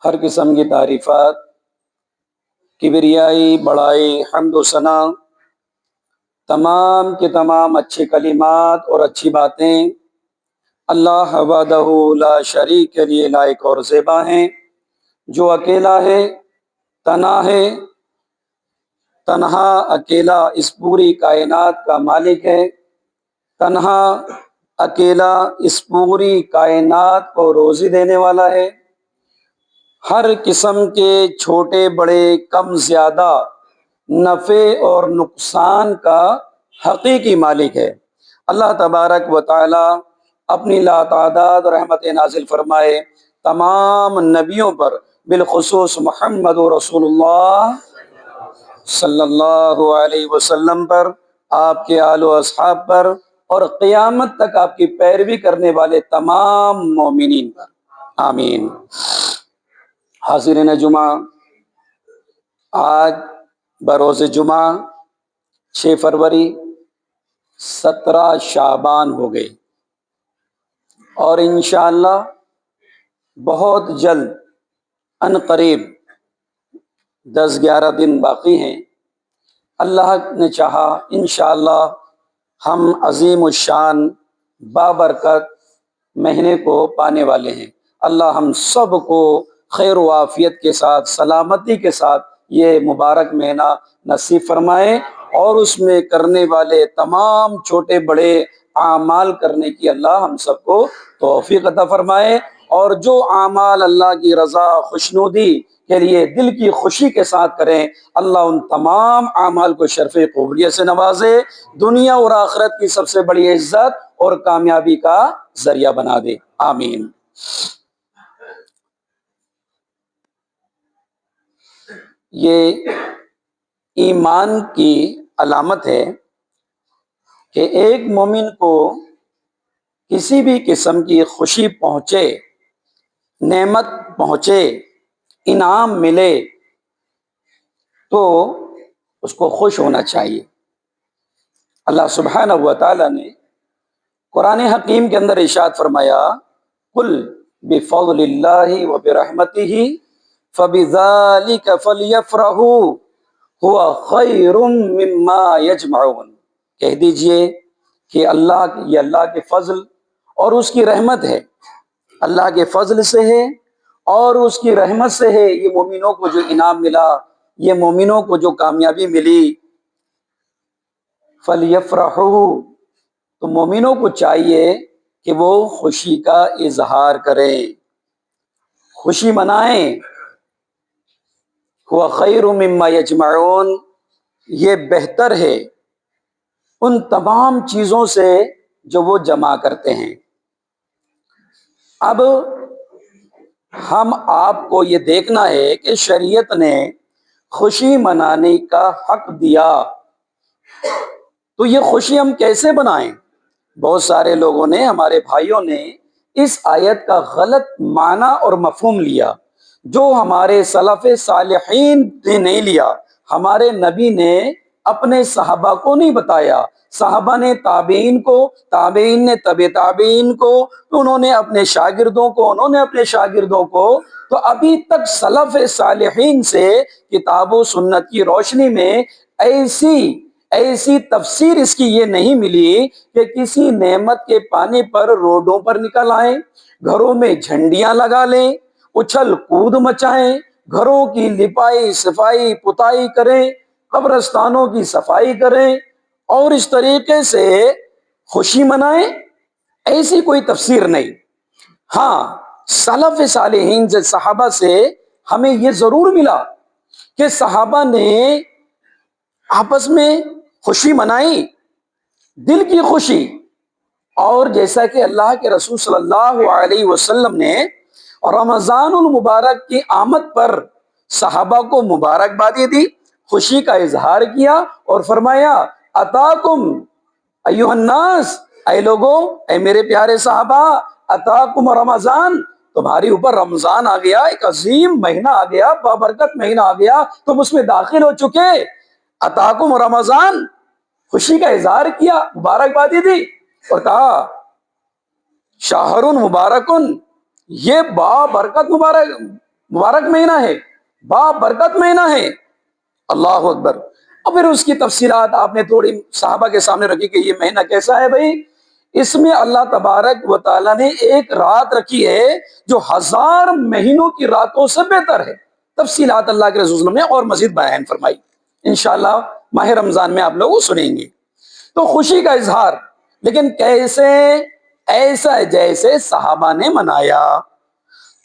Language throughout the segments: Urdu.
ہر قسم کی تعریفات، کبریائی، بڑائی، حمد و ثنا، تمام کے تمام اچھے کلمات اور اچھی باتیں اللہ وحدہ لا شریک کے لیے لائق اور زیبا ہیں، جو اکیلا ہے، تنہا اکیلا اس پوری کائنات کا مالک ہے، تنہا اکیلا اس پوری کائنات کو روزی دینے والا ہے، ہر قسم کے چھوٹے بڑے کم زیادہ نفع اور نقصان کا حقیقی مالک ہے۔ اللہ تبارک و تعالی اپنی لاتعداد رحمت نازل فرمائے تمام نبیوں پر، بالخصوص محمد رسول اللہ صلی اللہ علیہ وسلم پر، آپ کے آل و اصحاب پر، اور قیامت تک آپ کی پیروی کرنے والے تمام مومنین پر، آمین۔ حاضرین جمعہ، آج بروز جمعہ 6 فروری 17 شعبان ہو گئی، اور انشاءاللہ بہت جلد ان قریب 10-11 دن باقی ہیں۔ اللہ نے چاہا انشاءاللہ ہم عظیم الشان بابرکت مہینے کو پانے والے ہیں۔ اللہ ہم سب کو خیر و عافیت کے ساتھ، سلامتی کے ساتھ یہ مبارک مہینہ نصیب فرمائے، اور اس میں کرنے والے تمام چھوٹے بڑے اعمال کرنے کی اللہ ہم سب کو توفیق عطا فرمائے، اور جو اعمال اللہ کی رضا خوشنودی کے لیے دل کی خوشی کے ساتھ کریں، اللہ ان تمام اعمال کو شرف قبولیت سے نوازے، دنیا اور آخرت کی سب سے بڑی عزت اور کامیابی کا ذریعہ بنا دے، آمین۔ یہ ایمان کی علامت ہے کہ ایک مومن کو کسی بھی قسم کی خوشی پہنچے، نعمت پہنچے، انعام ملے تو اس کو خوش ہونا چاہیے۔ اللہ سبحانہ و تعالی نے قرآن حکیم کے اندر ارشاد فرمایا، قل بفضل اللہ وبرحمتہ فبذلک فلیفرحوا هو خیر مما یجمعون، کہہ دیجئے کہ یہ اللہ کے فضل اور اس کی رحمت ہے، اللہ کے فضل سے ہے اور اس کی رحمت سے ہے، یہ مومنوں کو جو انعام ملا، یہ مومنوں کو جو کامیابی ملی، فلیفرحوا، تو مومنوں کو چاہیے کہ وہ خوشی کا اظہار کریں، خوشی منائیں۔ هو خیر مما یجمعون، یہ بہتر ہے ان تمام چیزوں سے جو وہ جمع کرتے ہیں۔ اب ہم آپ کو یہ دیکھنا ہے کہ شریعت نے خوشی منانے کا حق دیا، تو یہ خوشی ہم کیسے منائیں؟ بہت سارے لوگوں نے، ہمارے بھائیوں نے اس آیت کا غلط معنی اور مفہوم لیا، جو ہمارے سلف صالحین نے نہیں لیا، ہمارے نبی نے اپنے صحابہ کو نہیں بتایا، صحابہ نے تابعین کو، تابعین نے تبع تابعین کو، انہوں نے اپنے شاگردوں کو، تو ابھی تک سلف صالحین سے کتاب و سنت کی روشنی میں ایسی تفسیر اس کی یہ نہیں ملی کہ کسی نعمت کے پانے پر روڈوں پر نکل آئیں، گھروں میں جھنڈیاں لگا لیں، اچھل کود مچائیں، گھروں کی لپائی صفائی پتائی کریں، قبرستانوں کی صفائی کریں اور اس طریقے سے خوشی منائیں، ایسی کوئی تفسیر نہیں۔ ہاں، سلف صالحین سے، صحابہ سے ہمیں یہ ضرور ملا کہ صحابہ نے آپس میں خوشی منائی، دل کی خوشی، اور جیسا کہ اللہ کے رسول صلی اللہ علیہ وسلم نے رمضان المبارک کی آمد پر صحابہ کو مبارکبادی دی، خوشی کا اظہار کیا اور فرمایا، اتاکم ایھا الناس، اے لوگوں، اے میرے پیارے صحابہ، اتاکم رمضان، تمہاری اوپر رمضان آ گیا، ایک عظیم مہینہ آ گیا، بابرکت مہینہ آ گیا، تم اس میں داخل ہو چکے، اتاکم رمضان، خوشی کا اظہار کیا، مبارکبادی دی، اور کہا شہر مبارکن، یہ بابرکت مبارک مہینہ ہے، بابرکت مہینہ ہے۔ اللہ اکبر۔ اور پھر اس کی تفصیلات آپ نے تھوڑی صحابہ کے سامنے رکھی کہ یہ مہینہ کیسا ہے بھائی، اس میں اللہ تبارک و تعالیٰ نے ایک رات رکھی ہے جو 1000 مہینوں کی راتوں سے بہتر ہے۔ تفصیلات اللہ کے رسول نے اور مزید بیان فرمائی، انشاءاللہ ماہ رمضان میں آپ لوگ سنیں گے۔ تو خوشی کا اظہار، لیکن کیسے؟ ایسا جیسے صحابہ نے منایا۔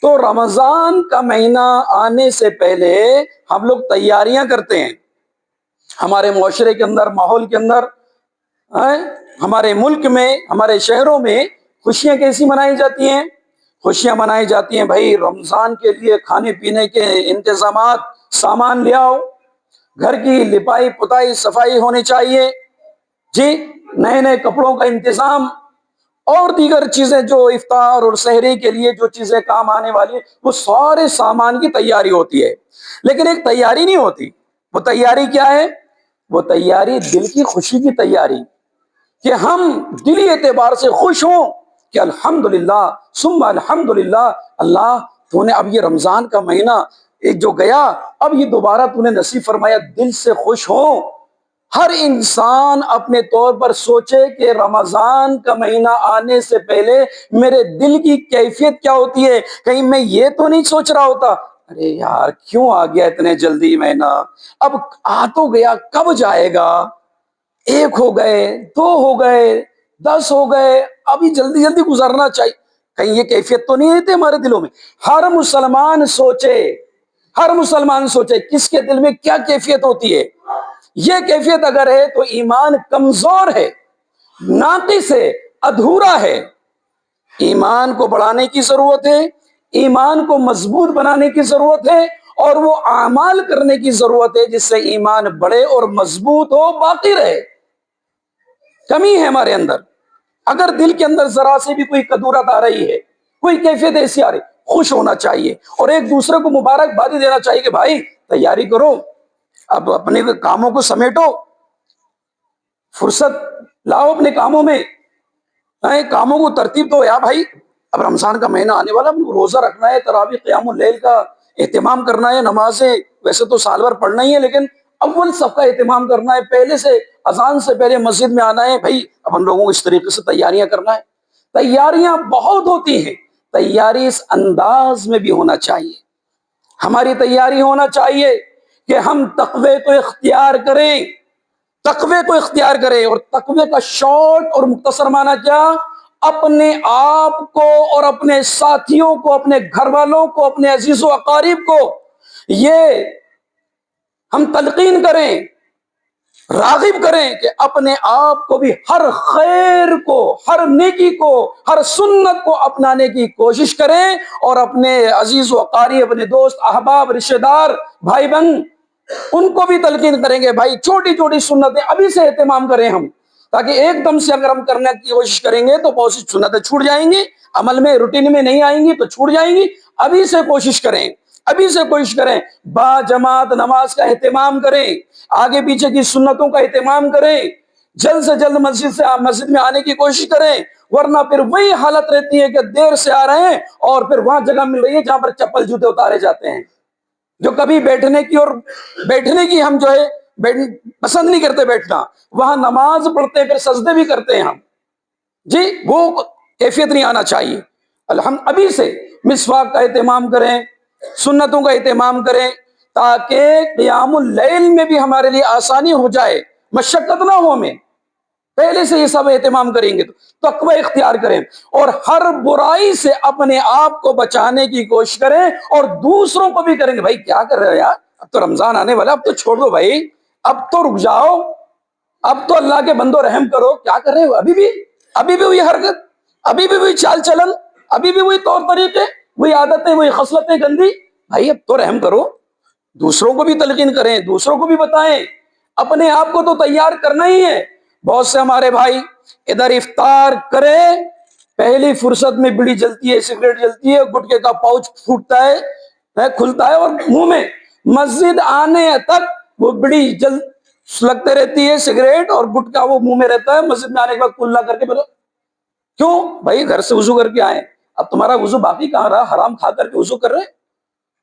تو رمضان کا مہینہ آنے سے پہلے ہم لوگ تیاریاں کرتے ہیں، ہمارے معاشرے کے اندر، ماحول کے اندر، ہمارے ملک میں، ہمارے شہروں میں خوشیاں کیسی منائی جاتی ہیں؟ خوشیاں منائی جاتی ہیں بھائی رمضان کے لیے کھانے پینے کے انتظامات، سامان لے آؤ، گھر کی لپائی پتائی صفائی ہونی چاہیے، جی نئے نئے کپڑوں کا انتظام، اور دیگر چیزیں جو افطار اور سحری کے لیے جو چیزیں کام آنے والی ہیں، وہ سارے سامان کی تیاری ہوتی ہے۔ لیکن ایک تیاری نہیں ہوتی، وہ تیاری کیا ہے؟ وہ تیاری دل کی خوشی کی تیاری، کہ ہم دلی اعتبار سے خوش ہوں کہ الحمدللہ ثم الحمدللہ، اللہ تو نے اب یہ رمضان کا مہینہ ایک جو گیا، اب یہ دوبارہ تو نے نصیب فرمایا، دل سے خوش ہوں۔ ہر انسان اپنے طور پر سوچے کہ رمضان کا مہینہ آنے سے پہلے میرے دل کی کیفیت کیا ہوتی ہے، کہیں میں یہ تو نہیں سوچ رہا ہوتا ارے یار کیوں آ گیا اتنے جلدی مہینہ، اب آ تو گیا کب جائے گا، 1 ہو گئے، 2 ہو گئے، 10 ہو گئے، ابھی جلدی جلدی گزرنا چاہیے، کہیں یہ کیفیت تو نہیں رہتی ہمارے دلوں میں؟ ہر مسلمان سوچے، ہر مسلمان سوچے کس کے دل میں کیا کیفیت ہوتی ہے۔ یہ کیفیت اگر ہے تو ایمان کمزور ہے، ناقص ہے، ادھورا ہے۔ ایمان کو بڑھانے کی ضرورت ہے، ایمان کو مضبوط بنانے کی ضرورت ہے، اور وہ اعمال کرنے کی ضرورت ہے جس سے ایمان بڑھے اور مضبوط ہو، باقی رہے۔ کمی ہے ہمارے اندر، اگر دل کے اندر ذرا سے بھی کوئی کدورت آ رہی ہے، کوئی کیفیت ایسی آ رہی، خوش ہونا چاہیے اور ایک دوسرے کو مبارکبادی دینا چاہیے کہ بھائی تیاری کرو، اب اپنے کاموں کو سمیٹو، فرصت لاؤ اپنے کاموں میں، کاموں کو ترتیب دو، یا بھائی اب رمضان کا مہینہ آنے والا، روزہ رکھنا ہے، تراویح قیام اللیل کا اہتمام کرنا ہے، نمازیں ویسے تو سال بھر پڑھنا ہی ہے لیکن اول صف کا اہتمام کرنا ہے، پہلے سے اذان سے پہلے مسجد میں آنا ہے، بھائی اب ہم لوگوں کو اس طریقے سے تیاریاں کرنا ہے۔ تیاریاں بہت ہوتی ہیں، تیاری اس انداز میں بھی ہونا چاہیے، ہماری تیاری ہونا چاہیے کہ ہم تقوی کو اختیار کریں، تقوی کو اختیار کریں، اور تقوی کا شارٹ اور مختصر معنی کیا؟ اپنے آپ کو اور اپنے ساتھیوں کو، اپنے گھر والوں کو، اپنے عزیز و اقارب کو یہ ہم تلقین کریں، راغب کریں کہ اپنے آپ کو بھی ہر خیر کو، ہر نیکی کو، ہر سنت کو اپنانے کی کوشش کریں، اور اپنے عزیز و اقارب، اپنے دوست احباب، رشتہ دار، بھائی بہن، ان کو بھی تلقین کریں گے بھائی چھوٹی چھوٹی سنتیں ابھی سے اہتمام کریں ہم، تاکہ ایک دم سے اگر ہم کرنے کی کوشش کریں گے تو بہت سی سنتیں چھوٹ جائیں گی، عمل میں روٹین میں نہیں آئیں گی تو چھوٹ جائیں گی۔ ابھی سے کوشش کریں، ابھی سے کوشش کریں، با جماعت نماز کا اہتمام کریں، آگے پیچھے کی سنتوں کا اہتمام کریں، جلد سے جلد مسجد میں آنے کی کوشش کریں، ورنہ پھر وہی حالت رہتی ہے کہ دیر سے آ رہے ہیں اور پھر وہاں جگہ مل رہی ہے جہاں پر چپل جوتے اتارے جاتے ہیں، جو کبھی بیٹھنے کی ہم جو ہے پسند نہیں کرتے بیٹھنا، وہاں نماز پڑھتے ہیں پھر سجدے بھی کرتے ہیں ہم، جی وہ کیفیت نہیں آنا چاہیے۔ ابھی سے مسواک کا اہتمام کریں، سنتوں کا اہتمام کریں، تاکہ قیام اللیل میں بھی ہمارے لیے آسانی ہو جائے، مشقت نہ ہو، ہمیں پہلے سے یہ سب اہتمام کریں گے تو تقوی اختیار کریں، اور ہر برائی سے اپنے آپ کو بچانے کی کوشش کریں، اور دوسروں کو بھی کریں گے بھائی کیا کر رہے ہو یار، اب تو رمضان آنے والا، اب تو چھوڑ دو بھائی، اب تو رک جاؤ، اب تو اللہ کے بندو رحم کرو، کیا کر رہے ہو، ابھی بھی وہی حرکت، ابھی بھی وہی چال چلن، ابھی بھی وہی طور طریقے، وہی عادتیں، وہی خصلتیں گندی، بھائی اب تو رحم کرو، دوسروں کو بھی تلقین کریں، دوسروں کو بھی بتائیں، اپنے آپ کو تو تیار کرنا ہی ہے۔ بہت سے ہمارے بھائی ادھر افطار کرے، پہلی فرصت میں بیڑی جلتی ہے، سگریٹ جلتی ہے، گٹکے کا پاؤچ پھوٹتا ہے، کھلتا ہے، اور منہ میں مسجد آنے تک وہ بیڑی جل لگتے رہتی ہے، سگریٹ اور گٹکا وہ منہ میں رہتا ہے، مسجد میں آنے کے بعد کلا کر کے بولو کیوں بھائی گھر سے وضو کر کے آئے، اب تمہارا وضو باقی کہاں رہا، حرام کھا کر کے وضو کر رہے،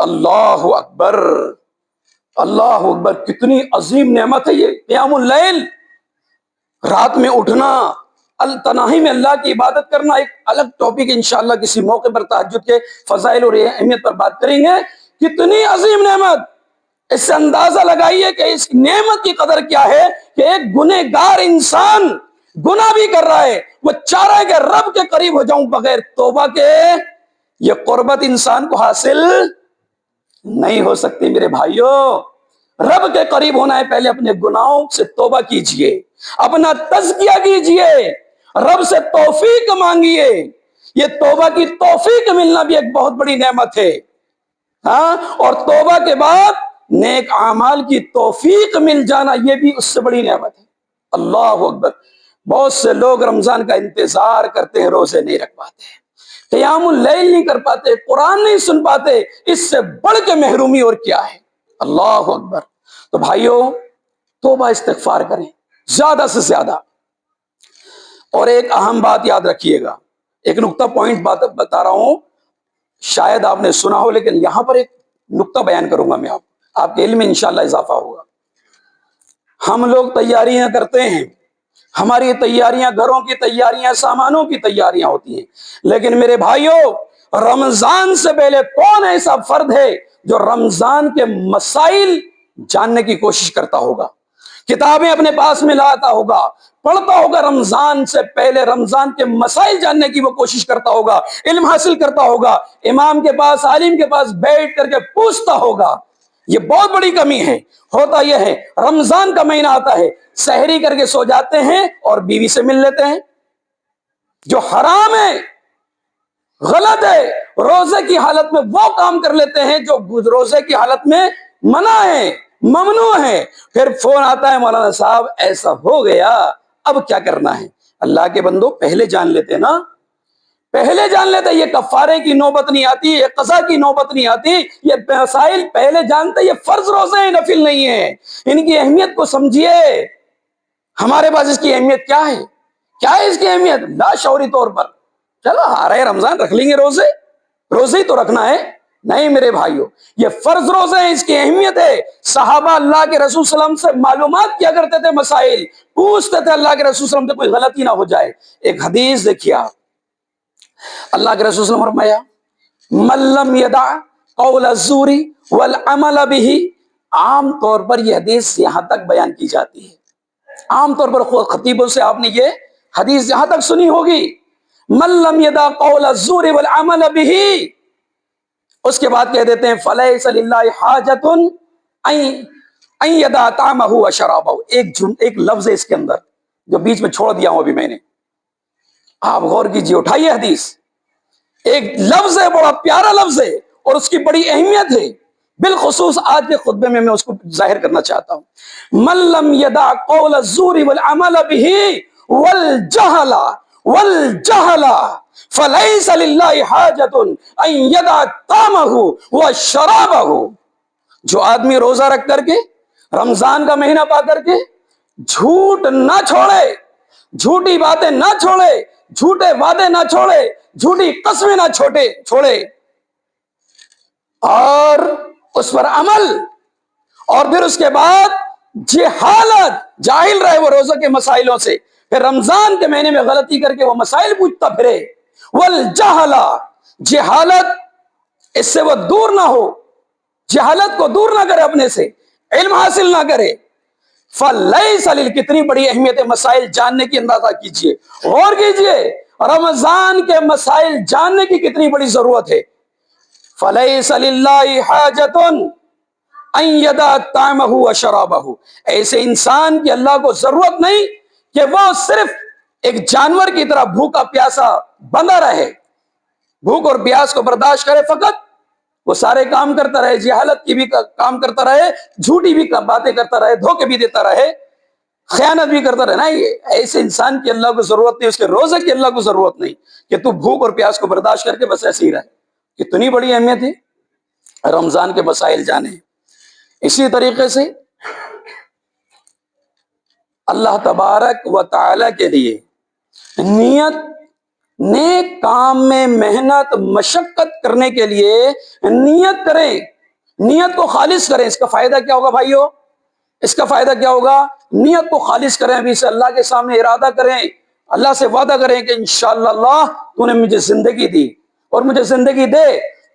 اللہ اکبر، اللہ اکبر، کتنی عظیم نعمت ہے یہ قیام اللیل، رات میں اٹھنا، تنہائی میں اللہ کی عبادت کرنا۔ ایک الگ ٹاپک انشاءاللہ کسی موقع پر تہجد کے فضائل اور اہمیت پر بات کریں گے۔ کتنی عظیم نعمت، اس سے اندازہ لگائیے کہ اس نعمت کی قدر کیا ہے کہ ایک گنہگار انسان گناہ بھی کر رہا ہے، وہ چاہ رہا ہے کہ رب کے قریب ہو جاؤں بغیر توبہ کے۔ یہ قربت انسان کو حاصل نہیں ہو سکتی میرے بھائیوں۔ رب کے قریب ہونا ہے، پہلے اپنے گناہوں سے توبہ کیجئے، اپنا تزکیہ کیجئے، رب سے توفیق مانگیے۔ یہ توبہ کی توفیق ملنا بھی ایک بہت بڑی نعمت ہے، ہاں، اور توبہ کے بعد نیک اعمال کی توفیق مل جانا یہ بھی اس سے بڑی نعمت ہے۔ اللہ اکبر، بہت سے لوگ رمضان کا انتظار کرتے ہیں، روزے نہیں رکھ پاتے، قیام اللیل نہیں کر پاتے، قرآن نہیں سن پاتے، اس سے بڑھ کے محرومی اور کیا ہے؟ اللہ اکبر۔ تو بھائیوں، توبہ استغفار کریں زیادہ سے زیادہ۔ اور ایک اہم بات یاد رکھیے گا، ایک نقطہ پوائنٹ بات بتا رہا ہوں، شاید آپ نے سنا ہو، لیکن یہاں پر ایک نقطہ بیان کروں گا میں، آپ کے علم میں انشاءاللہ اضافہ ہوگا۔ ہم لوگ تیاریاں کرتے ہیں، ہماری تیاریاں گھروں کی تیاریاں، سامانوں کی تیاریاں ہوتی ہیں، لیکن میرے بھائیوں، رمضان سے پہلے کون ایسا فرد ہے جو رمضان کے مسائل جاننے کی کوشش کرتا ہوگا، کتابیں اپنے پاس میں لاتا ہوگا، پڑھتا ہوگا، رمضان سے پہلے رمضان کے مسائل جاننے کی وہ کوشش کرتا ہوگا، علم حاصل کرتا ہوگا، امام کے پاس، عالم کے پاس بیٹھ کر کے پوچھتا ہوگا؟ یہ بہت بڑی کمی ہے۔ ہوتا یہ ہے، رمضان کا مہینہ آتا ہے، سحری کر کے سو جاتے ہیں اور بیوی سے مل لیتے ہیں، جو حرام ہے، غلط ہے۔ روزے کی حالت میں وہ کام کر لیتے ہیں جو روزے کی حالت میں منع ہے، ممنوع ہے۔ پھر فون آتا ہے، مولانا صاحب ایسا ہو گیا، اب کیا کرنا ہے؟ اللہ کے بندو، پہلے جان لیتے نا، پہلے جان لیتے، یہ کفارے کی نوبت نہیں آتی، یہ قضا کی نوبت نہیں آتی، یہ مسائل پہلے جانتے۔ یہ فرض روزے ہیں، نفل نہیں ہے، ان کی اہمیت کو سمجھیے۔ ہمارے پاس اس کی اہمیت کیا ہے؟ کیا ہے اس کی اہمیت؟ لاشعوری طور پر چلو آ رہے رمضان، رکھ لیں گے روزے، روزے ہی تو رکھنا ہے۔ نہیں میرے بھائیوں، یہ فرض روزے ہیں، اس کی اہمیت ہے۔ صحابہ اللہ کے رسول صلی اللہ علیہ وسلم سے معلومات کیا کرتے تھے، مسائل پوچھتے تھے اللہ کے رسول صلی اللہ علیہ وسلم سے، کوئی غلطی نہ ہو جائے۔ ایک حدیث دیکھیے آپ، اللہ کے رسول صلی اللہ علیہ وسلم فرمایا، من لم یدع قول الزور والعمل به۔ عام طور پر یہ حدیث یہاں تک بیان کی جاتی ہے، عام طور پر خطیبوں سے آپ نے یہ حدیث یہاں تک سنی ہوگی، من لم یدع قول الزور والعمل به، اس کے بعد کہہ دیتے ہیں فلیس للہ حاجۃ ان یدع طعمہ وشرابہ۔ ایک لفظ ہے اس کے اندر جو بیچ میں چھوڑ دیا ہوں ابھی میں نے، آپ غور کیجیے، اٹھائیے حدیث، ایک لفظ ہے، بڑا پیارا لفظ ہے اور اس کی بڑی اہمیت ہے، بالخصوص آج کے خطبے میں اس کو ظاہر کرنا چاہتا ہوں۔ من لم یدع قول الزور والعمل به والجہل فلیس للہ حاجۃ ان یدع طعمہ وشرابہ۔ جو آدمی روزہ رکھ کر کے، رمضان کا مہینہ پا کر کے جھوٹ نہ چھوڑے، جھوٹی باتیں نہ چھوڑے، جھوٹے وعدے نہ چھوڑے، جھوٹی قسمیں نہ چھوڑے، اور اس پر عمل، اور پھر اس کے بعد جہالت، جاہل رہے وہ روزہ کے مسائلوں سے، پھر رمضان کے مہینے میں غلطی کر کے وہ مسائل پوچھتا پھرے، والجہل، جہالت، اس سے وہ دور نہ ہو، جہالت کو دور نہ کرے، اپنے سے علم حاصل نہ کرے، فلیس للہ، کتنی بڑی اہمیت ہے مسائل جاننے کی، اندازہ کیجئے، غور کیجئے، رمضان کے مسائل جاننے کی کتنی بڑی ضرورت ہے۔ فلیس للہ حاجۃ ان یدع طعمہ وشرابہ، ایسے انسان کی اللہ کو ضرورت نہیں کہ وہ صرف ایک جانور کی طرح بھوکا پیاسا بندہ رہے، بھوک اور پیاس کو برداشت کرے، فقط وہ سارے کام کرتا رہے، جہالت کی بھی کام کرتا رہے، جھوٹی بھی باتیں کرتا رہے، دھوکے بھی دیتا رہے، خیانت بھی کرتا رہے، نہیں، ایسے انسان کی اللہ کو ضرورت نہیں، اس کے روزے کی اللہ کو ضرورت نہیں کہ تو بھوک اور پیاس کو برداشت کر کے بس ایسے ہی رہے۔ کتنی بڑی اہمیت ہے رمضان کے مسائل جانے۔ اسی طریقے سے اللہ تبارک و تعالی کے لیے نیت نیک کام میں محنت مشقت کرنے کے لیے نیت کریں، نیت کو خالص کریں۔ اس کا فائدہ کیا ہوگا بھائیو؟ اس کا فائدہ کیا ہوگا؟ نیت کو خالص کریں، ابھی سے اللہ کے سامنے ارادہ کریں، اللہ سے وعدہ کریں کہ انشاءاللہ اللہ تو نے مجھے زندگی دی اور مجھے زندگی دے،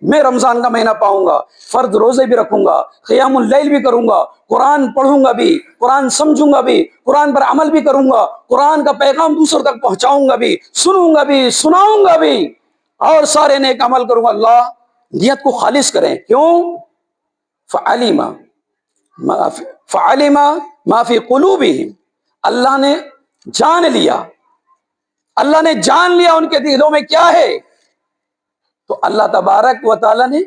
میں رمضان کا مہینہ پاؤں گا، فرض روزے بھی رکھوں گا، قیام اللیل بھی کروں گا، قرآن پڑھوں گا بھی، قرآن سمجھوں گا بھی، قرآن پر عمل بھی کروں گا، قرآن کا پیغام دوسروں تک پہنچاؤں گا بھی، سنوں گا بھی، سناؤں گا بھی، اور سارے نیک عمل کروں گا۔ اللہ نیت کو خالص کریں، کیوں؟ فعلم فعلم ما فی قلوبہم، اللہ نے جان لیا، اللہ نے جان لیا ان کے دلوں میں کیا ہے، تو اللہ تبارک و تعالیٰ نے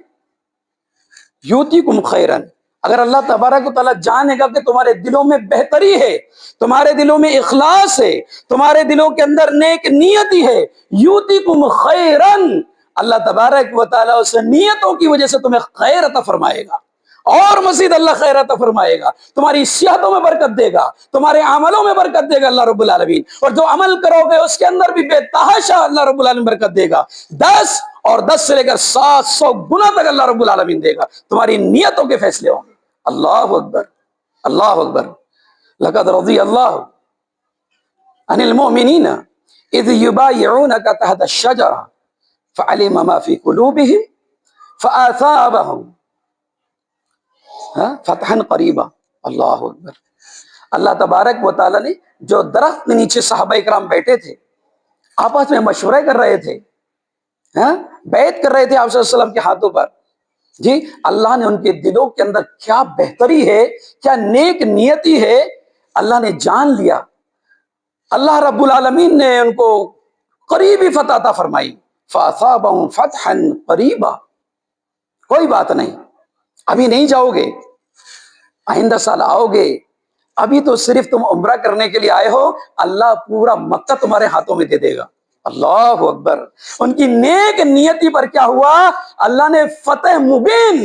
یوتیکم خیرن، اگر اللہ تبارک و تعالیٰ جانے گا کہ تمہارے دلوں میں بہتری ہے، تمہارے دلوں میں اخلاص ہے، تمہارے دلوں کے اندر نیک نیتی ہے، یوتیکم خیرن، اللہ تبارک و تعالیٰ اس نیتوں کی وجہ سے تمہیں خیر عطا فرمائے گا، اور مزید اللہ خیر عطا فرمائے گا، تمہاری صحتوں میں برکت دے گا، تمہارے عملوں میں برکت دے گا اللہ رب العالمین، اور جو عمل کرو گے اس کے اندر بھی بے تحاشا اللہ رب العالمین برکت دے گا، 10 اور 10 سے لے کر 700 گنا تک اللہ رب العالمین دے گا، تمہاری نیتوں کے فیصلے ہوں گے۔ اللہ اکبر، اللہ اکبر۔ لقد رضی اللہ عن المؤمنین اذ یبایعونک تحت الشجرہ فعلم ما فی قلوبہم فاثابہم فتحا قریبا۔ اللہ اکبر۔ اللہ تبارک و تعالیٰ نے جو درخت کے نیچے صحابہ کرام بیٹھے تھے، آپس میں مشورے کر رہے تھے، بیعت کر رہے تھے آپ صلی اللہ علیہ وسلم کے ہاتھوں پر، جی اللہ نے ان کے دلوں کے اندر کیا بہتری ہے، کیا نیک نیتی ہے، اللہ نے جان لیا، اللہ رب العالمین نے ان کو قریبی فتح عطا فرمائی، فَأَصَابَهُمْ فَتْحًا قَرِيبًا۔ کوئی بات نہیں، ابھی نہیں جاؤ گے، آئندہ سال آؤ گے، ابھی تو صرف تم عمرہ کرنے کے لیے آئے ہو، اللہ پورا مکہ تمہارے ہاتھوں میں دے دے گا۔ اللہ اکبر۔ ان کی نیک نیتی پر کیا ہوا؟ اللہ نے فتح مبین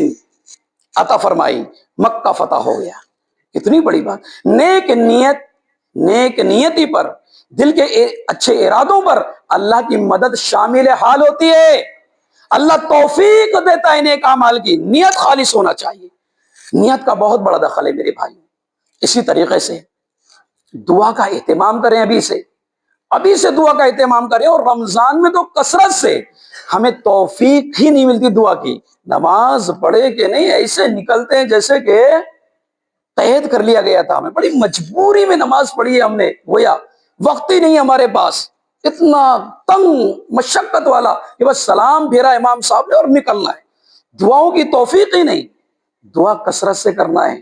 عطا فرمائی، مکہ فتح ہو گیا۔ کتنی بڑی بات! نیک نیتی پر، دل کے اچھے ارادوں پر اللہ کی مدد شامل حال ہوتی ہے، اللہ توفیق دیتا ہے نیک اعمال کی، نیت خالص ہونا چاہیے، نیت کا بہت بڑا دخل ہے میرے بھائی۔ اسی طریقے سے دعا کا اہتمام کریں، ابھی سے دعا کا اہتمام کریں، اور رمضان میں تو کثرت سے ہمیں توفیق ہی نہیں ملتی دعا کی، نماز پڑھے کہ نہیں ایسے نکلتے ہیں جیسے کہ قید کر لیا گیا تھا، ہمیں بڑی مجبوری میں نماز پڑھی ہے ہم نے، گویا وقت ہی نہیں ہمارے پاس، اتنا تنگ مشقت والا کہ بس سلام پھیرا امام صاحب نے اور نکلنا ہے، دعاؤں کی توفیق ہی نہیں۔ دعا کثرت سے کرنا ہے،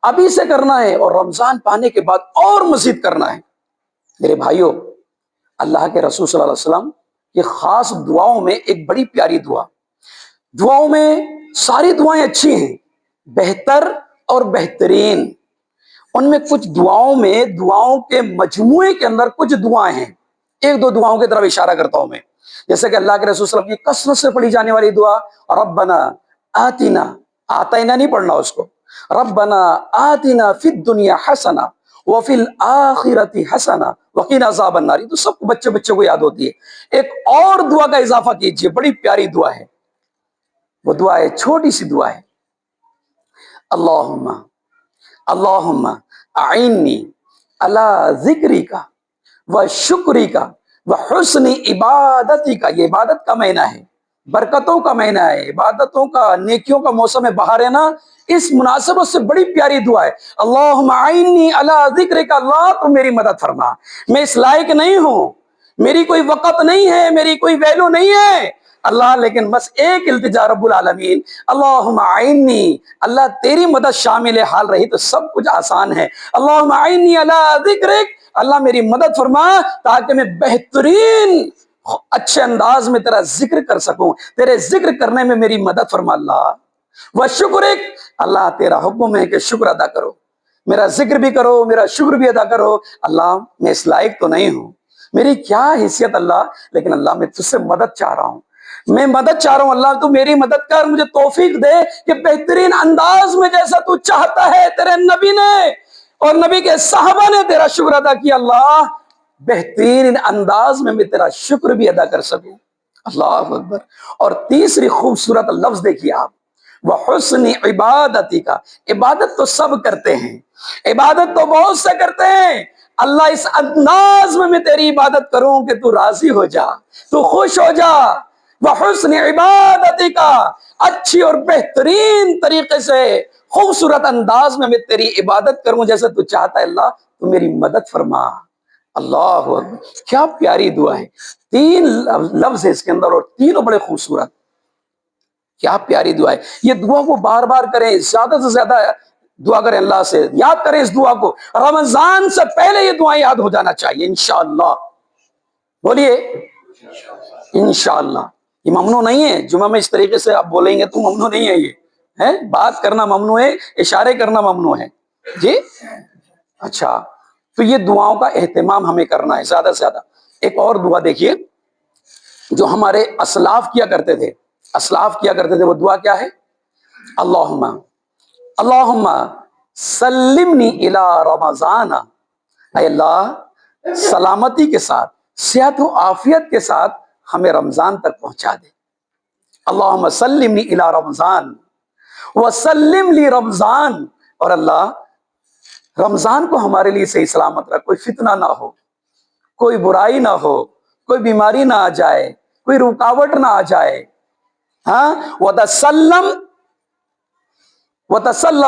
ابھی سے کرنا ہے، اور رمضان پانے کے بعد اور مزید کرنا ہے۔ میرے بھائیوں، اللہ کے رسول صلی اللہ علیہ وسلم کی خاص دعاؤں میں ایک بڑی پیاری دعاؤں میں ساری دعائیں اچھی ہیں، بہتر اور بہترین، ان میں کچھ دعاؤں کے مجموعے کے اندر کچھ دعائیں ہیں، ایک دو دعاؤں کی طرف اشارہ کرتا ہوں میں، جیسے کہ اللہ کے رسول صلی اللہ علیہ وسلم کی کثرت سے پڑھی جانے والی دعا، ربنا آتنا، آتینا نہیں پڑھنا اس کو، ربنا آتنا فی الدنیا حسنہ وفی الآخرۃ حسنہ وقنا عذاب النار، تو سب بچے کو یاد ہوتی ہے۔ ایک اور دعا کا اضافہ کیجئے، بڑی پیاری دعا ہے، وہ دعا ہے، چھوٹی سی دعا ہے، اللہم اعنی علی ذکرک و شکرک و حسن عبادتک۔ یہ عبادت کا معنی ہے، برکتوں کا مہینہ ہے، عبادتوں کا، نیکیوں کا موسم بہار ہے نا، اس مناسبت سے بڑی پیاری دعا ہے، اللہم اعنی علی ذکرک، اللہ تو میری مدد فرما، میں اس لائق نہیں ہوں، میری کوئی وقت نہیں ہے، میری کوئی ویلو نہیں ہے اللہ، لیکن بس ایک التجا رب العالمین، اللہم اعنی، اللہ تیری مدد شامل حال رہی تو سب کچھ آسان ہے، اللہم اعنی علی ذکرک، اللہ میری مدد فرما تاکہ میں بہترین اچھے انداز میں تیرا ذکر کر سکوں، تیرے ذکر کرنے میں میری مدد فرما اللہ، وشکرک، اللہ تیرا حکم ہے کہ شکر ادا کرو، میرا ذکر بھی کرو، میرا شکر بھی ادا کرو، اللہ میں اس لائق تو نہیں ہوں، میری کیا حیثیت اللہ، لیکن اللہ میں تجھ سے مدد چاہ رہا ہوں، میں مدد چاہ رہا ہوں، اللہ تو میری مدد کر، مجھے توفیق دے کہ بہترین انداز میں جیسا تو چاہتا ہے، تیرے نبی نے اور نبی کے صحابہ نے تیرا شکر ادا کیا اللہ، بہترین انداز میں تیرا شکر بھی ادا کر سکوں۔ اللہ اکبر۔ اور تیسری خوبصورت لفظ دیکھیے آپ، وحسن عبادتی کا، عبادت تو سب کرتے ہیں، عبادت تو بہت سے کرتے ہیں، اللہ اس انداز میں تیری عبادت کروں کہ تو راضی ہو جا، تو خوش ہو جا۔ وحسن عبادتی کا، اچھی اور بہترین طریقے سے خوبصورت انداز میں تیری عبادت کروں جیسے تو چاہتا ہے اللہ، تو میری مدد فرما۔ اللہ اکبر، کیا پیاری دعا ہے، تین لفظ ہے اس کے اندر اور تینوں بڑے خوبصورت، کیا پیاری دعا ہے۔ یہ دعا کو بار بار کریں، زیادہ سے زیادہ دعا کریں، اللہ سے یاد کریں اس دعا کو، رمضان سے پہلے یہ دعا یاد ہو جانا چاہیے انشاءاللہ۔ بولیے انشاءاللہ۔ یہ ممنوع نہیں ہے، جمعہ میں اس طریقے سے آپ بولیں گے تو ممنوع نہیں ہے، یہ ہے بات کرنا ممنوع ہے، اشارے کرنا ممنوع ہے جی۔ اچھا، تو یہ دعاؤں کا اہتمام ہمیں کرنا ہے زیادہ سے زیادہ۔ ایک اور دعا دیکھیے جو ہمارے اسلاف کیا کرتے تھے، اسلاف کیا کرتے تھے، وہ دعا کیا ہے؟ اللہم اللہم سلمنی الی رمضان، اے اللہ سلامتی کے ساتھ، صحت و عافیت کے ساتھ ہمیں رمضان تک پہنچا دے۔ اللہم سلمنی الی رمضان وسلم لی رمضان، اور اللہ رمضان کو ہمارے لیے صحیح سلامت رکھ، کوئی فتنہ نہ ہو، کوئی برائی نہ ہو، کوئی بیماری نہ آ جائے، کوئی رکاوٹ نہ آ جائے۔ ہاں، وَتَسَلَّمْ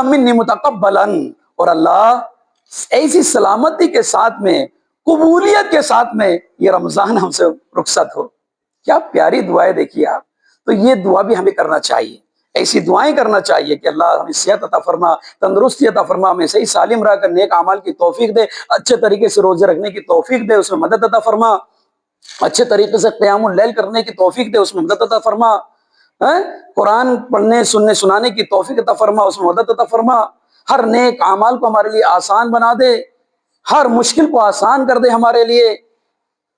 مِنِّي مُتَقَبَّلًا، اور اللہ ایسی سلامتی کے ساتھ میں، قبولیت کے ساتھ میں یہ رمضان ہم سے رخصت ہو۔ کیا پیاری دعائیں دیکھیے آپ۔ تو یہ دعا بھی ہمیں کرنا چاہیے، ایسی دعائیں کرنا چاہیے کہ اللہ ہمیں صحت عطا فرما، تندرستی عطا فرما، ہمیں صحیح سالم رہ کر نیک اعمال کی توفیق دے، اچھے طریقے سے روزے رکھنے کی توفیق دے، اس میں مدد عطا فرما، اچھے طریقے سے قیام اللیل کرنے کی توفیق دے، اس میں مدد عطا فرما، قرآن پڑھنے سننے سنانے کی توفیق عطا فرما، اس میں مدد عطا فرما، ہر نیک اعمال کو ہمارے لیے آسان بنا دے، ہر مشکل کو آسان کر دے ہمارے لیے،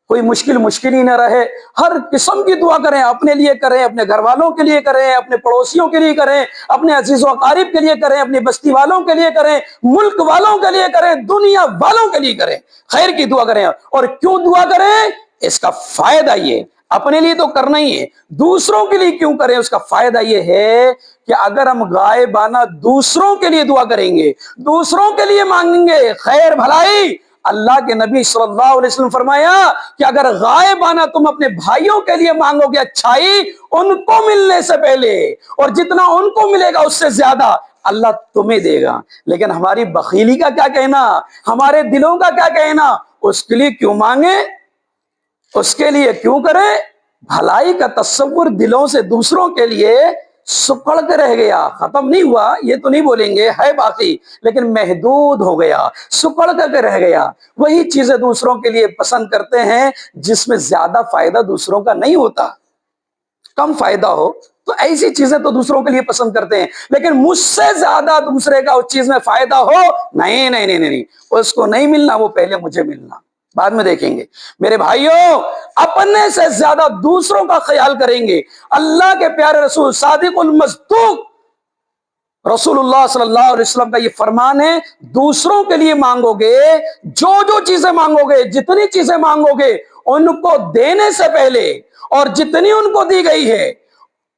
کوئی مشکل ہی نہ رہے۔ ہر قسم کی دعا کریں، اپنے لیے کریں، اپنے گھر والوں کے لیے کریں، اپنے پڑوسیوں کے لیے کریں، اپنے عزیز و اقارب کے لیے کریں، اپنی بستی والوں کے لیے کریں، ملک والوں کے لیے کریں، دنیا والوں کے لیے کریں، خیر کی دعا کریں۔ اور کیوں دعا کریں؟ اس کا فائدہ یہ، اپنے لیے تو کرنا ہی ہے، دوسروں کے لیے کیوں کریں؟ اس کا فائدہ یہ ہے کہ اگر ہم غائبانہ دوسروں کے لیے دعا کریں گے، دوسروں کے لیے مانگیں گے خیر بھلائی، اللہ کے نبی صلی اللہ علیہ وسلم فرمایا کہ اگر غائبانہ تم اپنے بھائیوں کے لیے مانگو گے اچھائی ان کو ملنے سے پہلے، اور جتنا ان کو ملے گا اس سے زیادہ اللہ تمہیں دے گا، لیکن ہماری بخیلی کا کیا کہنا، ہمارے دلوں کا کیا کہنا، اس کے لیے کیوں مانگیں، اس کے لیے کیوں کریں؟ بھلائی کا تصور دلوں سے دوسروں کے لیے سکڑ کے رہ گیا، ختم نہیں ہوا، یہ تو نہیں بولیں گے، ہے باقی، لیکن محدود ہو گیا، سکڑ کے رہ گیا۔ وہی چیزیں دوسروں کے لیے پسند کرتے ہیں جس میں زیادہ فائدہ دوسروں کا نہیں ہوتا، کم فائدہ ہو تو ایسی چیزیں تو دوسروں کے لیے پسند کرتے ہیں، لیکن مجھ سے زیادہ دوسرے کا اس چیز میں فائدہ ہو، نہیں نہیں نہیں نہیں، اس کو نہیں ملنا، وہ پہلے مجھے ملنا، بعد میں دیکھیں گے۔ میرے بھائیوں، اپنے سے زیادہ دوسروں کا خیال کریں گے۔ اللہ کے پیارے رسول صادق المصدوق رسول اللہ صلی اللہ علیہ وسلم کا یہ فرمان ہے، دوسروں کے لیے مانگو گے، جو جو چیزیں مانگو گے، جتنی چیزیں مانگو گے، ان کو دینے سے پہلے اور جتنی ان کو دی گئی ہے،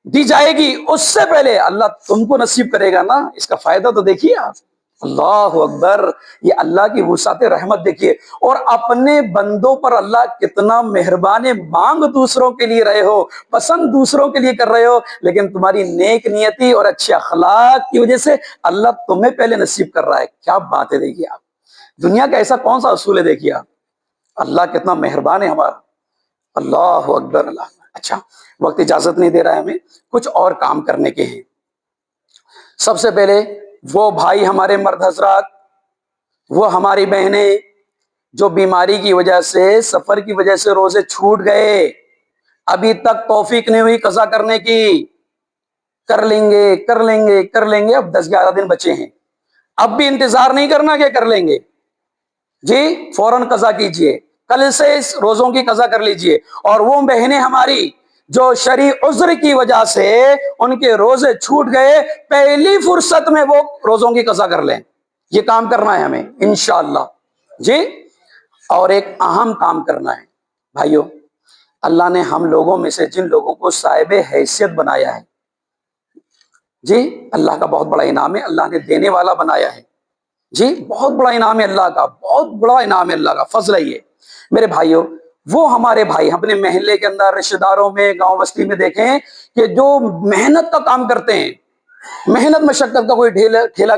دی جائے گی، اس سے پہلے اللہ تم کو نصیب کرے گا نا۔ اس کا فائدہ تو دیکھیے آپ، اللہ اکبر، یہ اللہ کی وسعت رحمت دیکھیے۔ اور اپنے بندوں پر اللہ کتنا مہربان ہے، مانگ دوسروں کے لیے رہے ہو، پسند دوسروں کے لیے کر رہے ہو، لیکن تمہاری نیک نیتی اور اچھے اخلاق کی وجہ سے اللہ تمہیں پہلے نصیب کر رہا ہے۔ کیا بات ہے دیکھیے آپ، دنیا کا ایسا کون سا اصول ہے، دیکھیے آپ، اللہ کتنا مہربان ہے ہمارا، اللہ اکبر اللہ۔ اچھا، وقت اجازت نہیں دے رہا ہے ہمیں، کچھ اور کام کرنے کے ہیں۔ سب سے پہلے وہ بھائی ہمارے مرد حضرات، وہ ہماری بہنیں جو بیماری کی وجہ سے، سفر کی وجہ سے روزے چھوٹ گئے، ابھی تک توفیق نہیں ہوئی قضا کرنے کی، کر لیں گے کر لیں گے کر لیں گے، اب 10-11 دن بچے ہیں، اب بھی انتظار نہیں کرنا کہ کر لیں گے جی، فوراً قضا کیجئے، کل سے اس روزوں کی قضا کر لیجئے۔ اور وہ بہنیں ہماری جو شرعی عذر کی وجہ سے ان کے روزے چھوٹ گئے، پہلی فرصت میں وہ روزوں کی قضا کر لیں، یہ کام کرنا ہے ہمیں انشاءاللہ جی۔ اور ایک اہم کام کرنا ہے بھائیوں، اللہ نے ہم لوگوں میں سے جن لوگوں کو صاحب حیثیت بنایا ہے، جی اللہ کا بہت بڑا انعام ہے، اللہ نے دینے والا بنایا ہے، جی بہت بڑا انعام ہے اللہ کا، بہت بڑا انعام ہے اللہ کا، فضل ہے یہ میرے بھائیوں۔ وہ ہمارے بھائی اپنے محلے کے اندر، رشتہ داروں میں، گاؤں بستی میں دیکھیں کہ جو محنت کا کام کرتے ہیں، محنت مشقت کا، کوئی ٹھیلا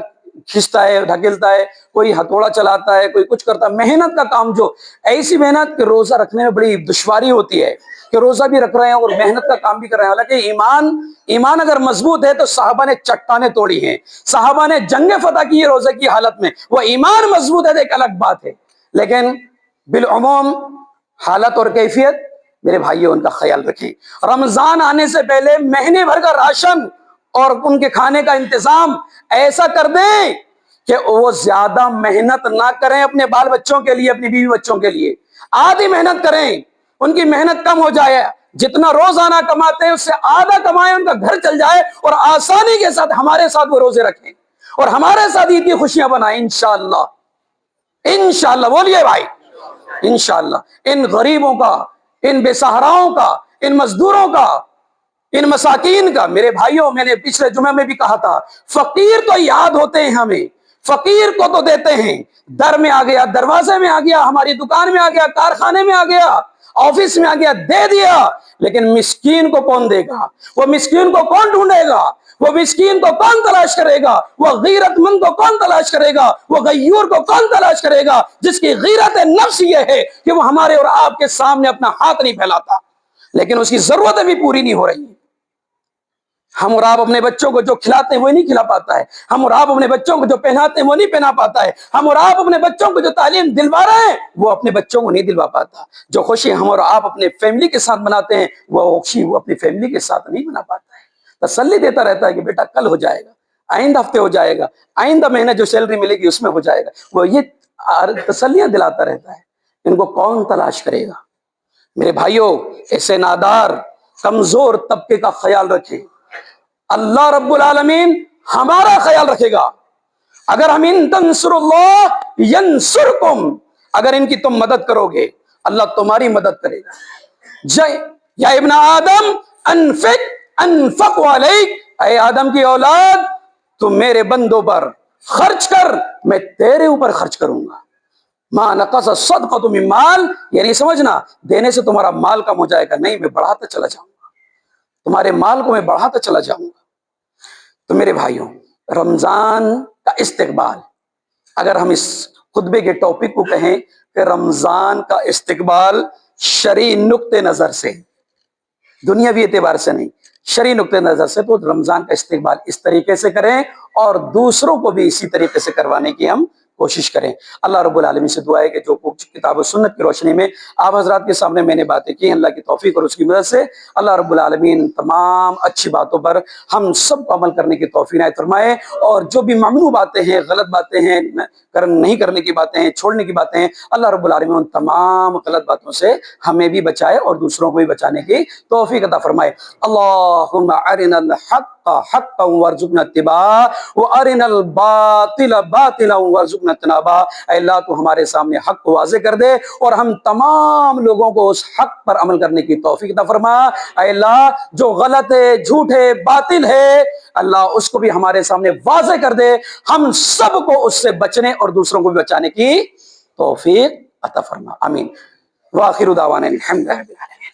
کھینچتا ہے، ڈھکیلتا ہے، کوئی ہتھوڑا چلاتا ہے، کوئی کچھ کرتا ہے، محنت کا کام، جو ایسی محنت کہ روزہ رکھنے میں بڑی دشواری ہوتی ہے کہ روزہ بھی رکھ رہے ہیں اور محنت کا کام بھی کر رہے ہیں، حالانکہ ایمان اگر مضبوط ہے تو صحابہ نے چٹانیں توڑی ہیں، صحابہ نے جنگ فتح کی ہے روزے کی حالت میں، وہ ایمان مضبوط ہے تو ایک الگ بات ہے، لیکن بالعموم حالت اور کیفیت میرے بھائیوں ان کا خیال رکھیں۔ رمضان آنے سے پہلے مہینے بھر کا راشن اور ان کے کھانے کا انتظام ایسا کر دیں کہ وہ زیادہ محنت نہ کریں اپنے بال بچوں کے لیے، اپنی بیوی بچوں کے لیے، آدھی محنت کریں، ان کی محنت کم ہو جائے، جتنا روزانہ کماتے ہیں اس سے آدھا کمائیں، ان کا گھر چل جائے، اور آسانی کے ساتھ ہمارے ساتھ وہ روزے رکھیں اور ہمارے ساتھ عید کی خوشیاں بنائیں انشاءاللہ، انشاءاللہ بولیے بھائی، انشاءاللہ۔ ان غریبوں کا، ان بے سہاراؤں کا، ان مزدوروں کا، ان مساکین کا، میرے بھائیوں میں نے پچھلے جمعے میں بھی کہا تھا، فقیر تو یاد ہوتے ہیں ہمیں، فقیر کو تو دیتے ہیں، در میں آ گیا، دروازے میں آ گیا، ہماری دکان میں آ گیا، کارخانے میں آ گیا، آفس میں آ گیا، دے دیا، لیکن مسکین کو کون دے گا؟ وہ مسکین کو کون ڈھونڈے گا؟ وہ مسکین کو کون تلاش کرے گا؟ وہ غیرت مند کو کون تلاش کرے گا؟ وہ غیور کو کون تلاش کرے گا جس کی غیرت نفس یہ ہے کہ وہ ہمارے اور آپ کے سامنے اپنا ہاتھ نہیں پھیلاتا، لیکن اس کی ضرورتیں بھی پوری نہیں ہو رہی ہیں۔ ہم اور آپ اپنے بچوں کو جو کھلاتے ہیں وہ نہیں کھلا پاتا ہے، ہم اور آپ اپنے بچوں کو جو پہناتے ہیں وہ نہیں پہنا پاتا ہے، ہم اور آپ اپنے بچوں کو جو تعلیم دلوا رہے ہیں وہ اپنے بچوں کو نہیں دلوا پاتا، جو خوشی ہم اور آپ اپنے فیملی کے ساتھ مناتے ہیں وہ خوشی وہ اپنی فیملی کے ساتھ نہیں منا پاتا ہے۔ تسلی دیتا رہتا ہے کہ بیٹا کل ہو جائے گا، آئندہ ہفتے ہو جائے گا، آئندہ مہینے جو سیلری ملے گی اس میں ہو جائے گا، وہ یہ تسلیاں دلاتا رہتا ہے۔ ان کو کون تلاش کرے گا؟ میرے بھائیوں، ایسے نادار کمزور طبقے کا خیال رکھیں، اللہ رب العالمین ہمارا خیال رکھے گا۔ اگر ہم ان تنصر اللہ ینصرکم، اگر ان کی تم مدد کرو گے اللہ تمہاری مدد کرے گا۔ یا ابن آدم انفق علیک، اے آدم کی اولاد تو میرے بندوں پر خرچ کر، میں تیرے اوپر خرچ کروں گا۔ ما نقص صدقۃ من مال، یہ نہیں سمجھنا دینے سے تمہارا مال کم ہو جائے گا، نہیں، میں بڑھاتا چلا جاؤں گا، تمہارے مال کو میں بڑھاتا چلا جاؤں گا۔ تو میرے بھائیوں، رمضان کا استقبال، اگر ہم اس خطبے کے ٹاپک کو کہیں کہ رمضان کا استقبال شرعی نقطہ نظر سے، دنیاوی اعتبار سے نہیں، شرعی نقطہ نظر سے، تو رمضان کا استقبال اس طریقے سے کریں اور دوسروں کو بھی اسی طریقے سے کروانے کی ہم کوشش کریں۔ اللہ رب العالمین سے دعا ہے کہ جو کتاب و سنت کی روشنی میں آپ حضرات کے سامنے میں نے باتیں کی، اللہ کی توفیق اور اس کی مدد سے اللہ رب العالمین تمام اچھی باتوں پر ہم سب کو عمل کرنے کی توفیق عنایت فرمائے، اور جو بھی ممنوع باتیں ہیں، غلط باتیں ہیں، نہیں کرنے کی باتیں ہیں، چھوڑنے کی باتیں ہیں، اللہ رب العالمین ان تمام غلط باتوں سے ہمیں بھی بچائے اور دوسروں کو بھی بچانے کی توفیق عطا فرمائے۔ اللہم ارنا الحق حقا وارزقنا اتباعہ وارنا الباطل باطلا وارزقنا اجتنابہ۔ اے اللہ تو ہمارے سامنے حق کو واضح کر دے اور ہم تمام لوگوں کو اس حق پر عمل کرنے کی توفیق عطا فرما۔ اے اللہ جو غلط ہے، جھوٹ ہے، باطل ہے، اللہ اس کو بھی ہمارے سامنے واضح کر دے، ہم سب کو اس سے بچنے اور دوسروں کو بھی بچانے کی توفیق عطا فرما، آمین۔ وآخر دعوانا الحمد للہ رب العالمین۔